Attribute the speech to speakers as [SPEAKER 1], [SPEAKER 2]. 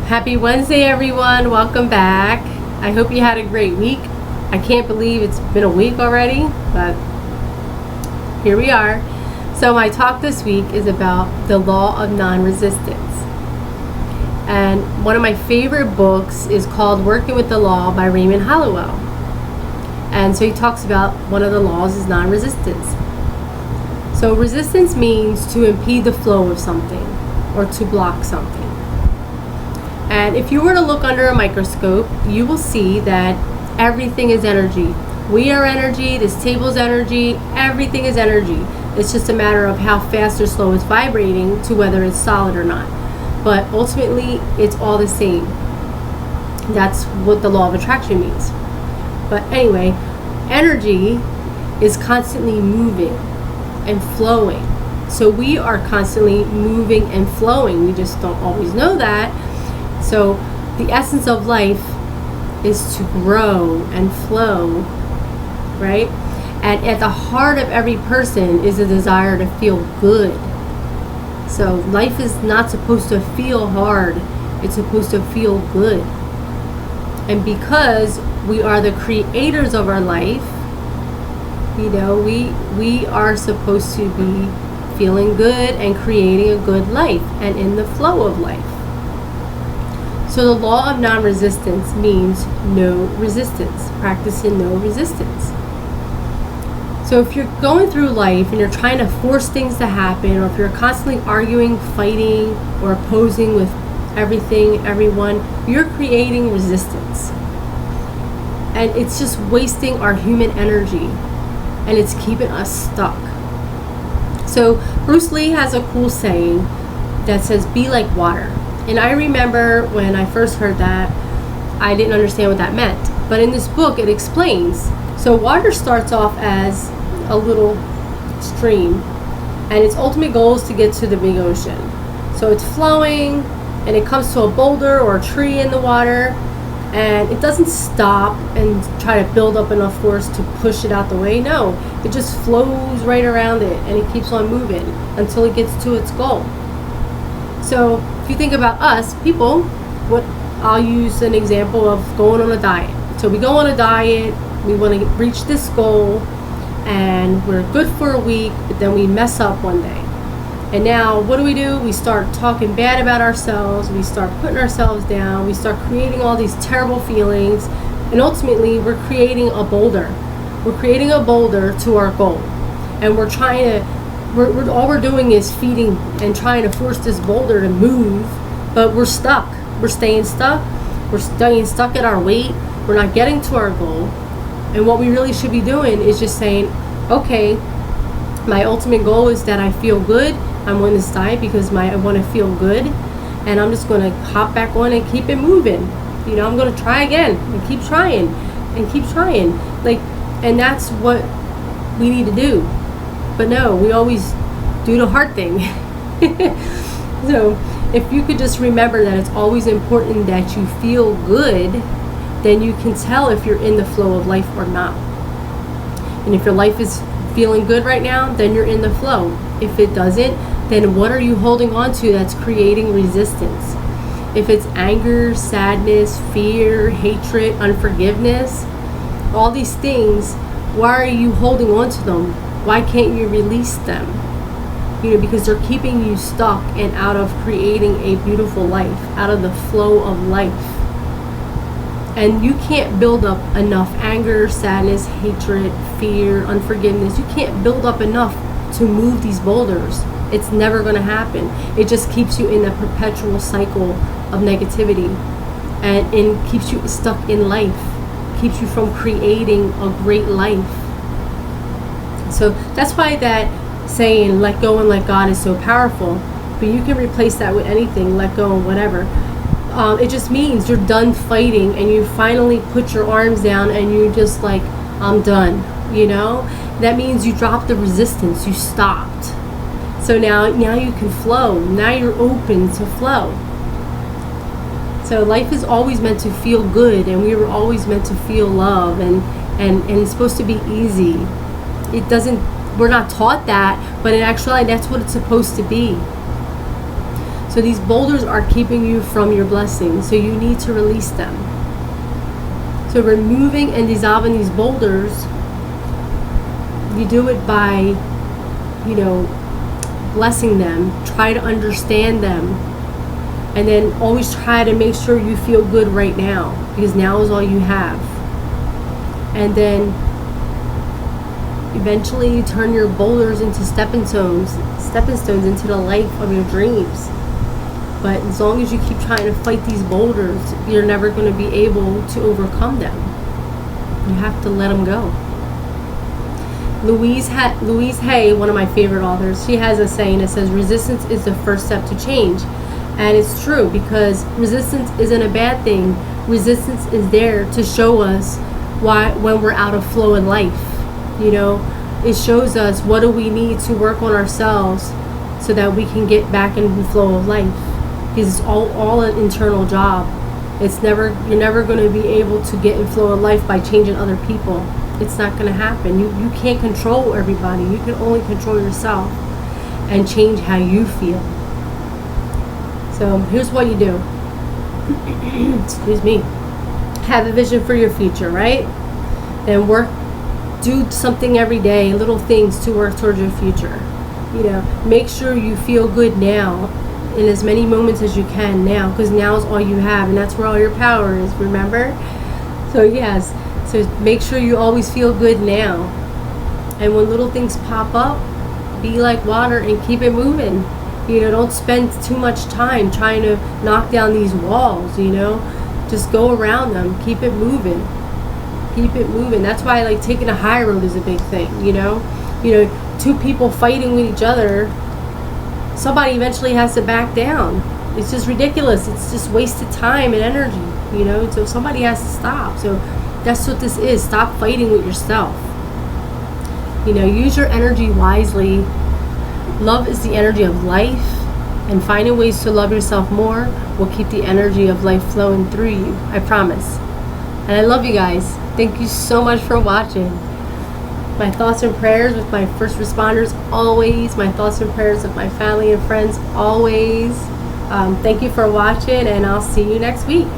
[SPEAKER 1] Happy Wednesday, everyone. Welcome back. I hope you had a great week. I can't believe it's been a week already, but here we are. So my talk this week is about the law of non-resistance. And one of my favorite books is called Working with the Law by Raymond Hollowell. And so he talks about one of the laws is non-resistance. So resistance means to impede the flow of something or to block something. And if you were to look under a microscope, you will see that everything is energy. We are energy, this table is energy, everything is energy. It's just a matter of how fast or slow it's vibrating to whether it's solid or not. But ultimately, it's all the same. That's what the law of attraction means. But anyway, energy is constantly moving and flowing. So we are constantly moving and flowing. We just don't always know that. So the essence of life is to grow and flow, right? And at the heart of every person is a desire to feel good. So life is not supposed to feel hard. It's supposed to feel good. And because we are the creators of our life, we are supposed to be feeling good and creating a good life and in the flow of life. So the law of non-resistance means no resistance, practicing no resistance. So if you're going through life and you're trying to force things to happen, or if you're constantly arguing, fighting, or opposing with everything, everyone, you're creating resistance. And it's just wasting our human energy, and it's keeping us stuck. So Bruce Lee has a cool saying that says, be like water. And I remember when I first heard that, I didn't understand what that meant. But in this book, it explains. So water starts off as a little stream, and its ultimate goal is to get to the big ocean. So it's flowing, and it comes to a boulder or a tree in the water, and it doesn't stop and try to build up enough force to push it out the way. No, it just flows right around it, and it keeps on moving until it gets to its goal. So if you think about us people, I'll use an example of going on a diet. So we go on a diet, we want to reach this goal, and we're good for a week, but then we mess up one day. And now what do? We start talking bad about ourselves, we start putting ourselves down, we start creating all these terrible feelings, and ultimately we're creating a boulder. We're creating a boulder to our goal. And we're trying to all we're doing is feeding and trying to force this boulder to move, but we're stuck. We're staying stuck. We're staying stuck at our weight. We're not getting to our goal. And what we really should be doing is just saying, okay, my ultimate goal is that I feel good. I'm on this diet because I want to feel good, and I'm just going to hop back on and keep it moving. I'm going to try again and keep trying and keep trying. And that's what we need to do. But no, we always do the hard thing. So if you could just remember that it's always important that you feel good, then you can tell if you're in the flow of life or not. And if your life is feeling good right now, then you're in the flow. If it doesn't, then what are you holding on to that's creating resistance? If it's anger, sadness, fear, hatred, unforgiveness, all these things, why are you holding on to them? Why can't you release them? Because they're keeping you stuck and out of creating a beautiful life, out of the flow of life. And you can't build up enough anger, sadness, hatred, fear, unforgiveness. You can't build up enough to move these boulders. It's never going to happen. It just keeps you in a perpetual cycle of negativity, and keeps you stuck in life, keeps you from creating a great life. So that's why that saying, let go and let God, is so powerful. But you can replace that with anything, let go and whatever. It just means you're done fighting, and you finally put your arms down, and you just like, I'm done. That means you dropped the resistance, you stopped. So now you can flow. Now you're open to flow. So life is always meant to feel good, and we were always meant to feel love, and it's supposed to be easy. We're not taught that, but in actuality, that's what it's supposed to be. So these boulders are keeping you from your blessings. So you need to release them. So removing and dissolving these boulders, you do it by, blessing them. Try to understand them. And then always try to make sure you feel good right now, because now is all you have. And then eventually you turn your boulders into stepping stones into the life of your dreams. But as long as you keep trying to fight these boulders, you're never going to be able to overcome them. You have to let them go. Louise Hay, one of my favorite authors, she has a saying that says, resistance is the first step to change. And it's true, because resistance isn't a bad thing. Resistance is there to show us when we're out of flow in life. It shows us what do we need to work on ourselves so that we can get back in the flow of life. Because it's all an internal job. You're never going to be able to get in flow of life by changing other people. It's not going to happen. You can't control everybody. You can only control yourself and change how you feel. So here's what you do. Excuse me. Have a vision for your future, right? Then do something every day, little things to work towards your future. Make sure you feel good now, in as many moments as you can now, because now is all you have, and that's where all your power is, remember? So yes, so make sure you always feel good now. And when little things pop up, be like water and keep it moving. Don't spend too much time trying to knock down these walls, just go around them. Keep it moving. That's why taking a high road is a big thing. Two people fighting with each other, somebody eventually has to back down. It's just ridiculous. It's just wasted time and energy, so somebody has to stop. So that's what this is. Stop fighting with yourself. Use your energy wisely. Love is the energy of life, and finding ways to love yourself more will keep the energy of life flowing through you. I promise. And I love you guys. Thank you so much for watching. My thoughts and prayers with my first responders always. My thoughts and prayers with my family and friends always. Thank you for watching, and I'll see you next week.